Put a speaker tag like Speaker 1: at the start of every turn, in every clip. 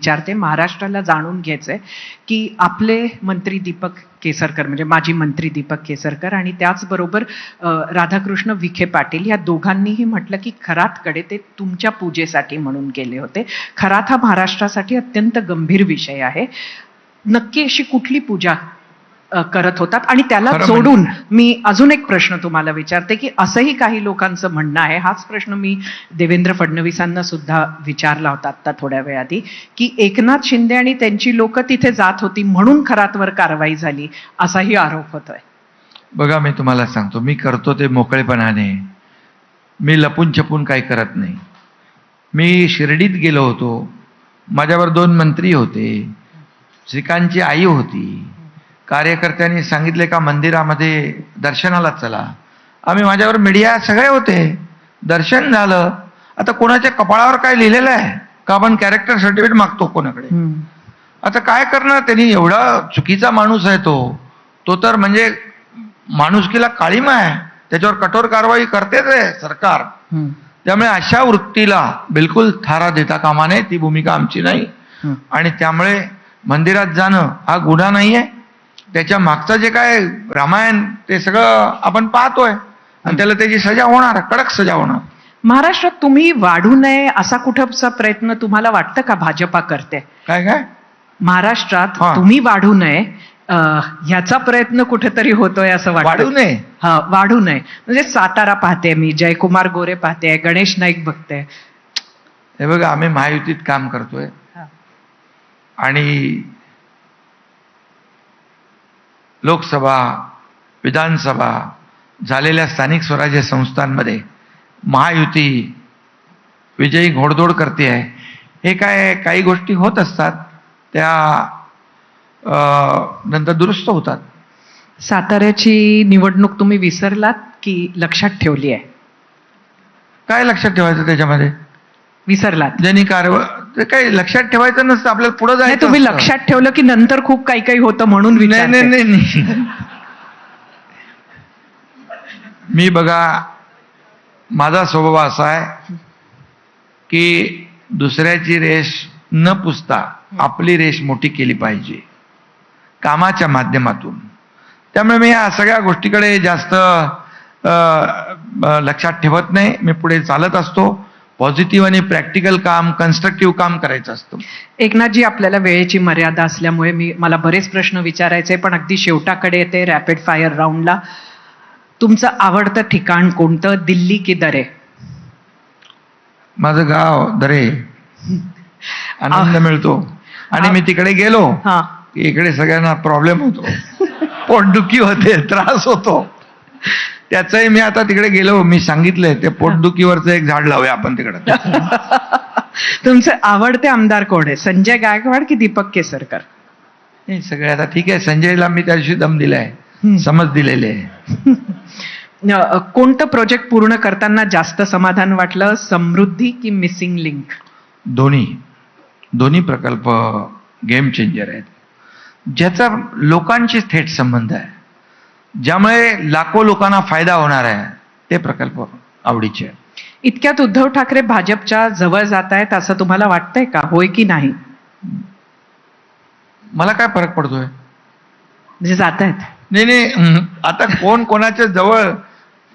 Speaker 1: विचारते. महाराष्ट्राला जाणून घ्यायचंय की आपले मंत्री दीपक केसरकर म्हणजे माजी मंत्री दीपक केसरकर आणि त्याचबरोबर राधाकृष्ण विखे पाटील या दोघांनीही म्हटलं की खरातकडे ते तुमच्या पूजेसाठी म्हणून गेले होते. खरात हा महाराष्ट्रासाठी अत्यंत गंभीर विषय आहे. नक्की अशी कुठली पूजा करत होतात? आणि त्याला जोडून मी अजून एक प्रश्न तुम्हाला विचारते की असंही काही लोकांचं म्हणणं आहे, हाच प्रश्न मी देवेंद्र फडणवीसांना सुद्धा विचारला होता आता थोड्या वेळाआधी, की एकनाथ शिंदे आणि त्यांची लोक तिथे जात होती म्हणून खरातवर कारवाई झाली असाही आरोप होतोय.
Speaker 2: बघा, मी तुम्हाला सांगतो, मी करतो ते मोकळेपणाने, मी लपून छपून काही करत नाही. मी शिर्डीत गेलो होतो, माझ्यावर 2 मंत्री होते, श्रीकांतची आई होती, कार्यकर्त्यांनी सांगितले का मंदिरामध्ये दर्शनाला चला. आम्ही माझ्यावर मीडिया सगळे होते, दर्शन झालं. आता कोणाच्या कपाळावर काय लिहिलेलं आहे का आपण कॅरेक्टर सर्टिफिकेट मागतो कोणाकडे? आता काय करणार, त्यांनी एवढा चुकीचा माणूस आहे तो तर म्हणजे माणुसकीला काळीमा आहे, त्याच्यावर कठोर कारवाई करतेच आहे सरकार. त्यामुळे अशा वृत्तीला बिलकुल थारा देता कामा नये, ती भूमिका आमची नाही. आणि त्यामुळे मंदिरात जाणं हा गुन्हा नाही आहे. त्याच्या मागचं जे काय रामायण ते सगळं आपण पाहतोय आणि त्याला त्याची सजा होणार, कडक सजा होणार.
Speaker 1: महाराष्ट्रात तुम्ही वाढू नये असा कुठचा प्रयत्न तुम्हाला वाटतं का भाजपा करते?
Speaker 2: काय
Speaker 1: महाराष्ट्रात तुम्ही वाढू नये ह्याचा प्रयत्न कुठेतरी होतोय असं वाटतं?
Speaker 2: वाढू नये?
Speaker 1: हा, वाढू नये म्हणजे सातारा पाहते मी, जयकुमार गोरे पाहते, गणेश नाईक बघते.
Speaker 2: हे बघा, आम्ही महायुतीत काम करतोय आणि लोकसभा, विधानसभा झालेल्या स्थानिक स्वराज्य संस्थांमध्ये महायुती विजयी घोडदौड करते आहे. हे काय काही गोष्टी होत असतात, त्या नंतर दुरुस्त होतात.
Speaker 1: साताऱ्याची निवडणूक तुम्ही विसरलात की लक्षात ठेवली आहे?
Speaker 2: काय लक्षात ठेवायचं त्याच्यामध्ये?
Speaker 1: विसरलात?
Speaker 2: ज्यांनी ते काही लक्षात ठेवायचं नसतं, आपल्याला पुढे जायचं.
Speaker 1: तुम्ही लक्षात ठेवलं की नंतर खूप काही काही होतं म्हणून विचारते.
Speaker 2: नाही. मी बघा, माझा स्वभाव असा आहे की दुसऱ्याची रेष न पुसता आपली रेष मोठी केली पाहिजे कामाच्या माध्यमातून. त्यामुळे मी या सगळ्या गोष्टीकडे जास्त लक्षात ठेवत नाही. मी पुढे चालत असतो. पॉझिटिव्ह आणि प्रॅक्टिकल काम, कन्स्ट्रक्टिव्ह काम करायचं असतं.
Speaker 1: एकनाथजी, आपल्याला वेळेची मर्यादा असल्यामुळे मला बरेच प्रश्न विचारायचे, पण अगदी शेवटाकडे येते रॅपिड फायर राऊंडला. तुमचं आवडतं ठिकाण कोणतं, दिल्ली की दरे?
Speaker 2: माझं गाव दरे. आनंद मिळतो आणि मी तिकडे गेलो इकडे सगळ्यांना प्रॉब्लेम होतो, पोटदुखी होते, त्रास होतो. त्याचंही मी आता तिकडे गेलो, मी सांगितलंय ते पोटदुखीवरचं एक झाड लावूया आपण तिकडे.
Speaker 1: तुमचे आवडते आमदार कोण आहे, संजय गायकवाड की दीपक केसरकर?
Speaker 2: नाही, सगळे आता ठीक आहे. संजयला मी त्या दिवशी दम दिलाय, समज दिलेले आहे.
Speaker 1: कोणतं प्रोजेक्ट पूर्ण करताना जास्त समाधान वाटलं, समृद्धी की मिसिंग लिंक?
Speaker 2: दोन्ही प्रकल्प गेम चेंजर आहेत, ज्याचा लोकांशी थेट संबंध आहे, ज्यामुळे लाखो लोकांना फायदा होणार आहे. ते प्रकल्प आवडीचे आहे.
Speaker 1: इतक्यात उद्धव ठाकरे भाजपच्या जवळ जात आहेत असं तुम्हाला वाटतंय का, होय की नाही?
Speaker 2: मला काय फरक पडतोय?
Speaker 1: म्हणजे जात आहेत?
Speaker 2: नाही, आता कोण कोणाच्या जवळ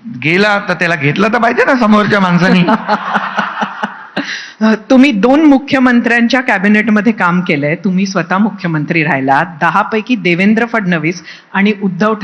Speaker 2: गेला तर त्याला घेतलं तर पाहिजे ना समोरच्या माणसानी.
Speaker 1: तुम्ही 2 मुख्यमंत्र्यांच्या कॅबिनेटमध्ये काम केलंय, तुम्ही स्वतः मुख्यमंत्री राहिलात. 10 पैकी देवेंद्र फडणवीस आणि उद्धव ठाकरे